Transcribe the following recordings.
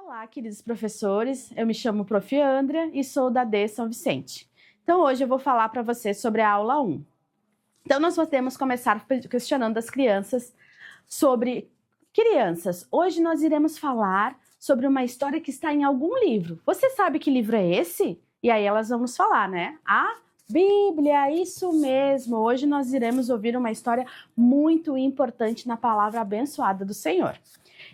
Olá, queridos professores, eu me chamo Prof. Andrea e sou da D São Vicente. Então hoje eu vou falar para vocês sobre a aula 1. Então nós podemos começar questionando as crianças sobre crianças. Hoje nós iremos falar sobre uma história que está em algum livro. Você sabe que livro é esse? E aí elas vão nos falar, né? A Bíblia, isso mesmo. Hoje nós iremos ouvir uma história muito importante na palavra abençoada do Senhor.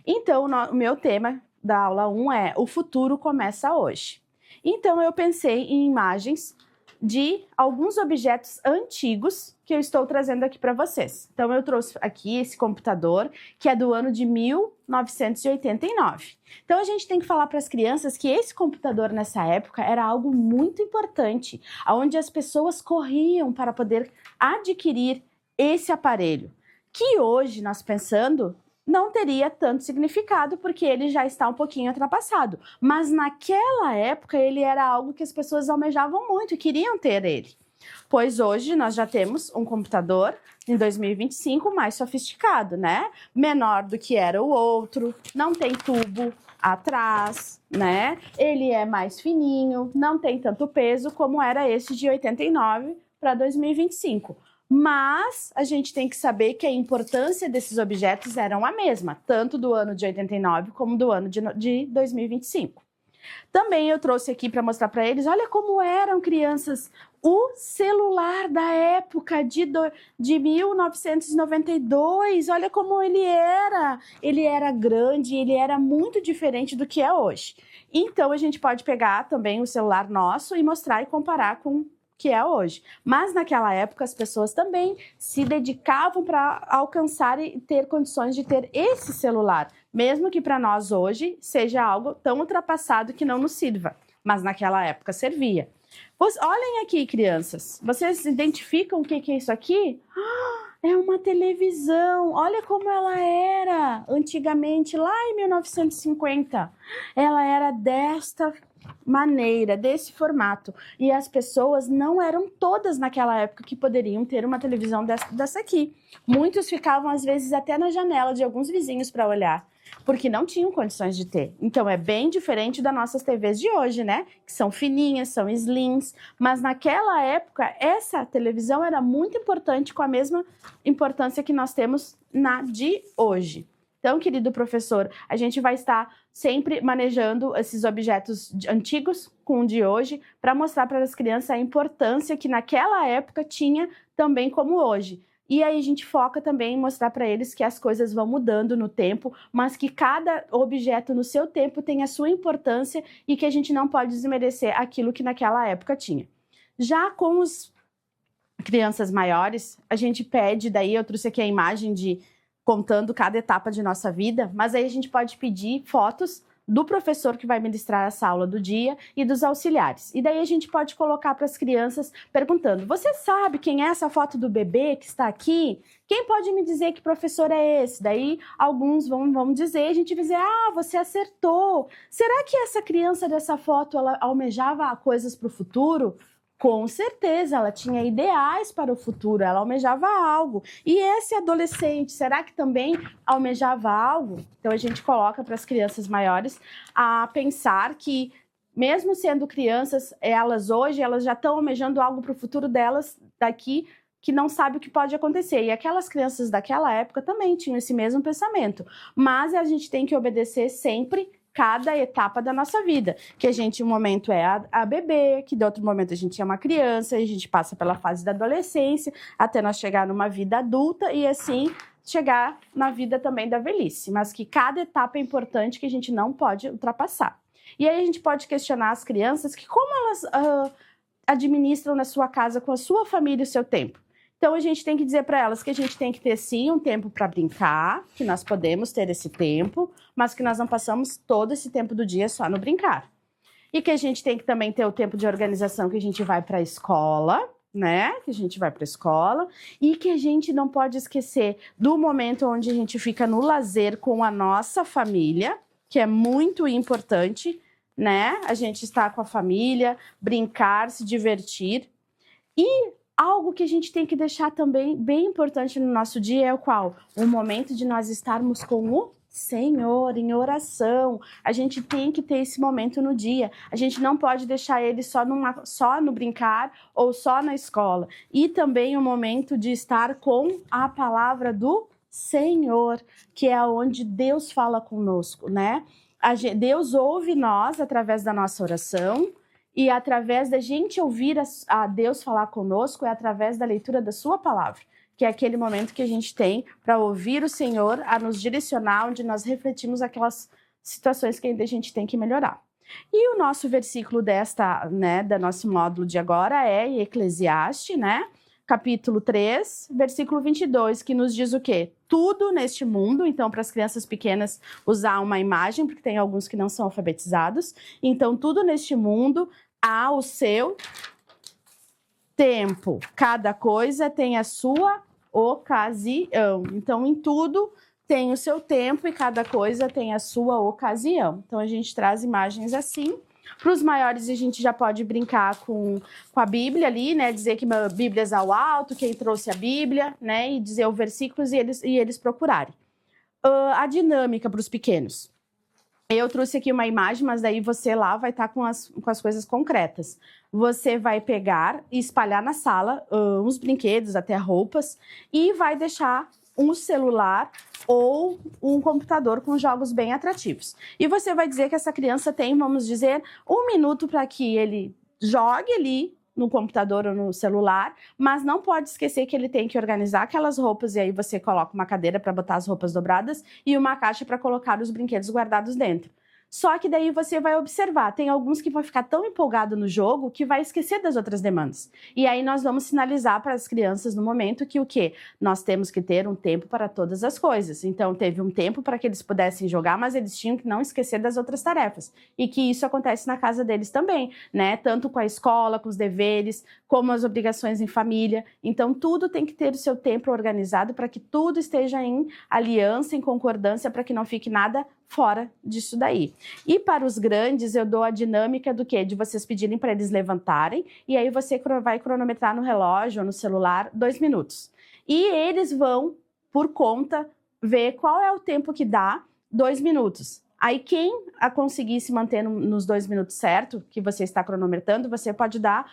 Então o meu tema da aula 1 é O Futuro Começa Hoje. Então eu pensei em imagens de alguns objetos antigos que eu estou trazendo aqui para vocês. Então eu trouxe aqui esse computador que é do ano de 1989. Então a gente tem que falar para as crianças que esse computador nessa época era algo muito importante, onde as pessoas corriam para poder adquirir esse aparelho, que hoje, nós pensando, não teria tanto significado porque ele já está um pouquinho ultrapassado. Mas naquela época ele era algo que as pessoas almejavam muito e queriam ter ele. Pois hoje nós já temos um computador em 2025 mais sofisticado, né? Menor do que era o outro, não tem tubo atrás, né? Ele é mais fininho, não tem tanto peso como era esse de 89 para 2025. Mas a gente tem que saber que a importância desses objetos eram a mesma, tanto do ano de 89 como do ano de 2025. Também eu trouxe aqui para mostrar para eles, olha como eram crianças, o celular da época de 1992, olha como ele era grande, ele era muito diferente do que é hoje. Então a gente pode pegar também o celular nosso e mostrar e comparar com que é hoje. Mas naquela época as pessoas também se dedicavam para alcançar e ter condições de ter esse celular, mesmo que para nós hoje seja algo tão ultrapassado que não nos sirva, mas naquela época servia. Pois, olhem aqui, crianças, vocês identificam o que é isso aqui? É uma televisão, olha como ela era antigamente, lá em 1950. Ela era desta maneira, desse formato. E as pessoas não eram todas naquela época que poderiam ter uma televisão dessa aqui. Muitos ficavam, às vezes, até na janela de alguns vizinhos para olhar, porque não tinham condições de ter. Então, é bem diferente das nossas TVs de hoje, né? Que são fininhas, são slims. Mas naquela época, essa televisão era muito importante, com a mesma importância que nós temos na de hoje. Então, querido professor, a gente vai estar sempre manejando esses objetos antigos com o de hoje para mostrar para as crianças a importância que naquela época tinha também como hoje. E aí a gente foca também em mostrar para eles que as coisas vão mudando no tempo, mas que cada objeto no seu tempo tem a sua importância e que a gente não pode desmerecer aquilo que naquela época tinha. Já com os crianças maiores, a gente pede, daí eu trouxe aqui a imagem de contando cada etapa de nossa vida, mas aí a gente pode pedir fotos do professor que vai ministrar essa aula do dia e dos auxiliares. E daí a gente pode colocar para as crianças perguntando, você sabe quem é essa foto do bebê que está aqui? Quem pode me dizer que professor é esse? Daí alguns vão dizer, a gente vai dizer, você acertou. Será que essa criança dessa foto, ela almejava coisas para o futuro? Com certeza, ela tinha ideais para o futuro, ela almejava algo. E esse adolescente, será que também almejava algo? Então a gente coloca para as crianças maiores a pensar que, mesmo sendo crianças, elas hoje, elas já estão almejando algo para o futuro delas daqui, que não sabe o que pode acontecer. E aquelas crianças daquela época também tinham esse mesmo pensamento. Mas a gente tem que obedecer sempre cada etapa da nossa vida, que a gente, um momento é a bebê, que de outro momento a gente é uma criança, a gente passa pela fase da adolescência, até nós chegar numa vida adulta e assim chegar na vida também da velhice, mas que cada etapa é importante, que a gente não pode ultrapassar. E aí a gente pode questionar as crianças que como elas administram na sua casa, com a sua família, o seu tempo. Então, a gente tem que dizer para elas que a gente tem que ter, sim, um tempo para brincar, que nós podemos ter esse tempo, mas que nós não passamos todo esse tempo do dia só no brincar. E que a gente tem que também ter o tempo de organização, que a gente vai para a escola, né? Que a gente vai para a escola. E que a gente não pode esquecer do momento onde a gente fica no lazer com a nossa família, que é muito importante, né? A gente estar com a família, brincar, se divertir. E algo que a gente tem que deixar também bem importante no nosso dia é o qual? O momento de nós estarmos com o Senhor, em oração. A gente tem que ter esse momento no dia. A gente não pode deixar ele só no brincar ou só na escola. E também o momento de estar com a palavra do Senhor, que é onde Deus fala conosco, né? Deus ouve nós através da nossa oração, e através da gente ouvir a Deus falar conosco é através da leitura da sua palavra, que é aquele momento que a gente tem para ouvir o Senhor, a nos direcionar, onde nós refletimos aquelas situações que ainda a gente tem que melhorar. E o nosso versículo do nosso módulo de agora é em Eclesiastes, né? Capítulo 3, versículo 22, que nos diz o quê? Tudo neste mundo, então para as crianças pequenas usar uma imagem, porque tem alguns que não são alfabetizados. Então, tudo neste mundo há o seu tempo. Cada coisa tem a sua ocasião. Então, em tudo tem o seu tempo e cada coisa tem a sua ocasião. Então, a gente traz imagens assim. Para os maiores, a gente já pode brincar com a Bíblia ali, né? Dizer que Bíblias ao alto, quem trouxe a Bíblia, né? E dizer os versículos e eles procurarem. A dinâmica para os pequenos. Eu trouxe aqui uma imagem, mas daí você lá vai estar com as coisas concretas. Você vai pegar e espalhar na sala uns brinquedos, até roupas, e vai deixar um celular ou um computador com jogos bem atrativos. E você vai dizer que essa criança tem, vamos dizer, 1 minuto para que ele jogue ali no computador ou no celular, mas não pode esquecer que ele tem que organizar aquelas roupas, e aí você coloca uma cadeira para botar as roupas dobradas e uma caixa para colocar os brinquedos guardados dentro. Só que daí você vai observar, tem alguns que vão ficar tão empolgado no jogo que vai esquecer das outras demandas. E aí nós vamos sinalizar para as crianças no momento que o quê? Nós temos que ter um tempo para todas as coisas. Então teve um tempo para que eles pudessem jogar, mas eles tinham que não esquecer das outras tarefas. E que isso acontece na casa deles também, né? Tanto com a escola, com os deveres, como as obrigações em família. Então tudo tem que ter o seu tempo organizado para que tudo esteja em aliança, em concordância, para que não fique nada fora disso daí. E para os grandes, eu dou a dinâmica do quê? De vocês pedirem para eles levantarem, e aí você vai cronometrar no relógio ou no celular 2 minutos. E eles vão, por conta, ver qual é o tempo que dá 2 minutos. Aí quem conseguir se manter nos 2 minutos certo, que você está cronometrando, você pode dar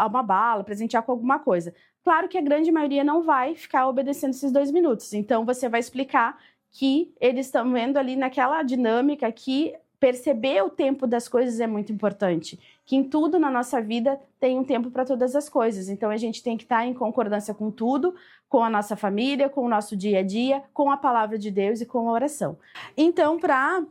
uma bala, presentear com alguma coisa. Claro que a grande maioria não vai ficar obedecendo esses 2 minutos, então você vai explicar que eles estão vendo ali naquela dinâmica que perceber o tempo das coisas é muito importante, que em tudo na nossa vida tem um tempo para todas as coisas, então a gente tem que estar em concordância com tudo, com a nossa família, com o nosso dia a dia, com a palavra de Deus e com a oração. Então, para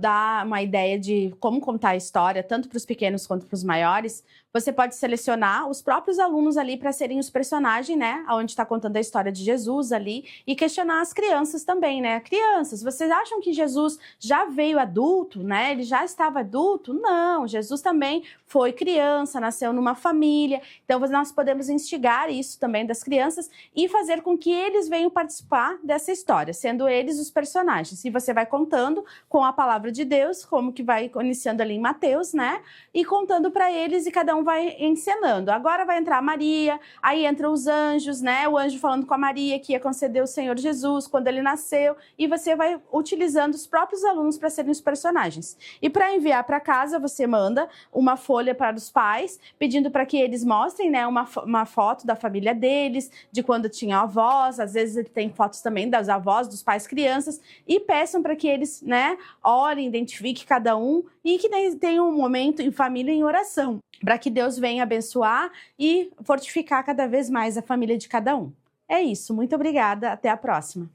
dar uma ideia de como contar a história, tanto para os pequenos quanto para os maiores, você pode selecionar os próprios alunos ali para serem os personagens, né? Onde está contando a história de Jesus ali, e questionar as crianças também, né? Crianças, vocês acham que Jesus já veio adulto, né? Ele já estava adulto? Não, Jesus também foi criança, nasceu numa família. Então, nós podemos instigar isso também das crianças e fazer com que eles venham participar dessa história, sendo eles os personagens. E você vai contando com a palavra de Deus, como que vai iniciando ali em Mateus, né? E contando para eles, e cada um vai encenando. Agora vai entrar a Maria, aí entram os anjos, né? O anjo falando com a Maria que ia conceder o Senhor Jesus quando ele nasceu, e você vai utilizando os próprios alunos para serem os personagens. E para enviar para casa, você manda uma folha para os pais, pedindo para que eles mostrem, né, uma foto da família deles, de quando tinha avós, às vezes ele tem fotos também das avós, dos pais, crianças, e peçam para que eles, né, orem, identifiquem cada um, e que tenham um momento em família em oração, para que Deus venha abençoar e fortificar cada vez mais a família de cada um. É isso, muito obrigada, até a próxima.